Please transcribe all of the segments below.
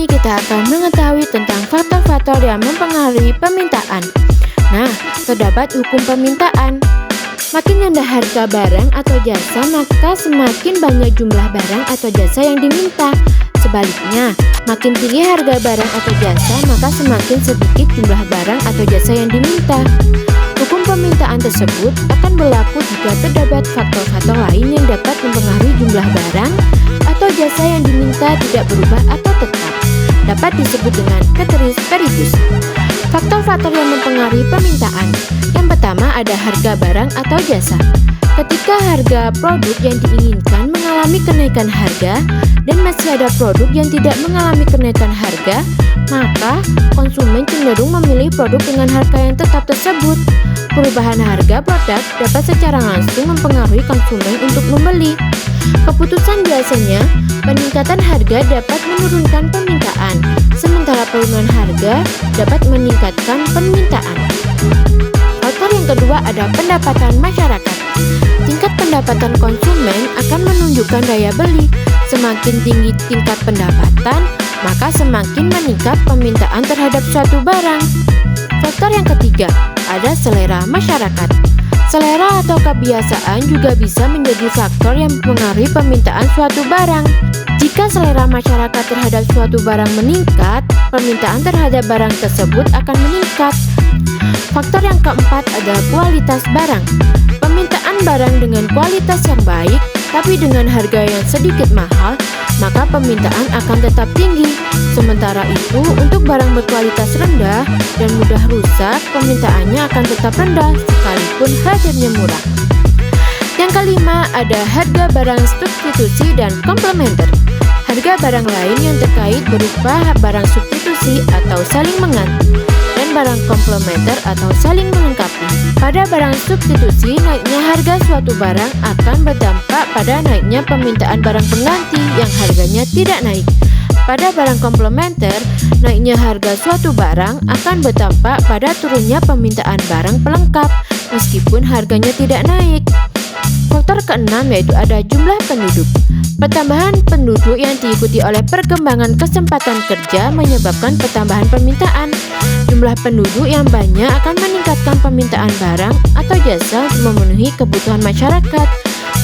ini kita akan mengetahui tentang faktor-faktor yang mempengaruhi permintaan. Nah, terdapat hukum permintaan. Makin rendah harga barang atau jasa, maka semakin banyak jumlah barang atau jasa yang diminta. Sebaliknya, makin tinggi harga barang atau jasa, maka semakin sedikit jumlah barang atau jasa yang diminta. Hukum permintaan tersebut akan berlaku jika terdapat faktor-faktor lain yang dapat mempengaruhi jumlah barang atau jasa yang diminta tidak berubah atau tetap. Dapat disebut dengan ceteris paribus. Faktor-faktor yang mempengaruhi permintaan. Yang pertama ada harga barang atau jasa. Ketika harga produk yang diinginkan mengalami kenaikan harga dan masih ada produk yang tidak mengalami kenaikan harga, maka konsumen cenderung memilih produk dengan harga yang tetap tersebut. Perubahan harga produk dapat secara langsung mempengaruhi konsumen untuk membeli. Keputusan biasanya, peningkatan harga dapat menurunkan permintaan, sementara penurunan harga dapat meningkatkan permintaan. Faktor yang kedua ada pendapatan masyarakat. Tingkat pendapatan konsumen akan menunjukkan daya beli. Semakin tinggi tingkat pendapatan, maka semakin meningkat permintaan terhadap suatu barang. Faktor yang ketiga ada selera masyarakat. Selera atau kebiasaan juga bisa menjadi faktor yang mempengaruhi permintaan suatu barang. Jika selera masyarakat terhadap suatu barang meningkat, permintaan terhadap barang tersebut akan meningkat. Faktor yang keempat adalah kualitas barang. Permintaan barang dengan kualitas yang baik, tapi dengan harga yang sedikit mahal, maka permintaan akan tetap tinggi. Sementara itu, untuk barang berkualitas rendah dan mudah rusak, permintaannya akan tetap rendah sekalipun harganya murah. Yang kelima, ada harga barang substitusi dan komplementer. Harga barang lain yang terkait berupa barang substitusi atau saling mengganti, dan barang komplementer atau saling melengkapi. Pada barang substitusi, naiknya harga suatu barang akan berdampak pada naiknya permintaan barang pengganti yang harganya tidak naik. Pada barang komplementer, naiknya harga suatu barang akan berdampak pada turunnya permintaan barang pelengkap meskipun harganya tidak naik. Faktor keenam yaitu ada jumlah penduduk. Pertambahan penduduk yang diikuti oleh perkembangan kesempatan kerja menyebabkan pertambahan permintaan. Jumlah penduduk yang banyak akan meningkatkan permintaan barang atau jasa untuk memenuhi kebutuhan masyarakat.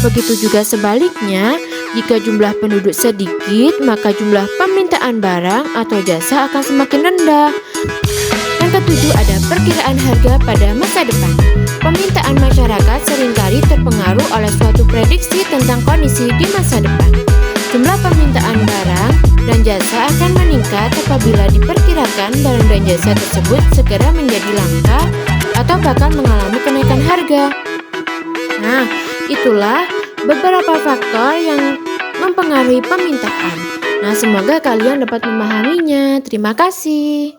Begitu juga sebaliknya, jika jumlah penduduk sedikit, maka jumlah permintaan barang atau jasa akan semakin rendah. Yang ketujuh ada perkiraan harga pada masa depan. Permintaan masyarakat seringkali terpengaruh oleh suatu prediksi tentang kondisi di masa depan. Jumlah permintaan barang dan jasa akan meningkat apabila diperkirakan barang dan jasa tersebut segera menjadi langka atau bahkan mengalami kenaikan harga. Nah, itulah beberapa faktor yang mempengaruhi permintaan. Nah, semoga kalian dapat memahaminya. Terima kasih.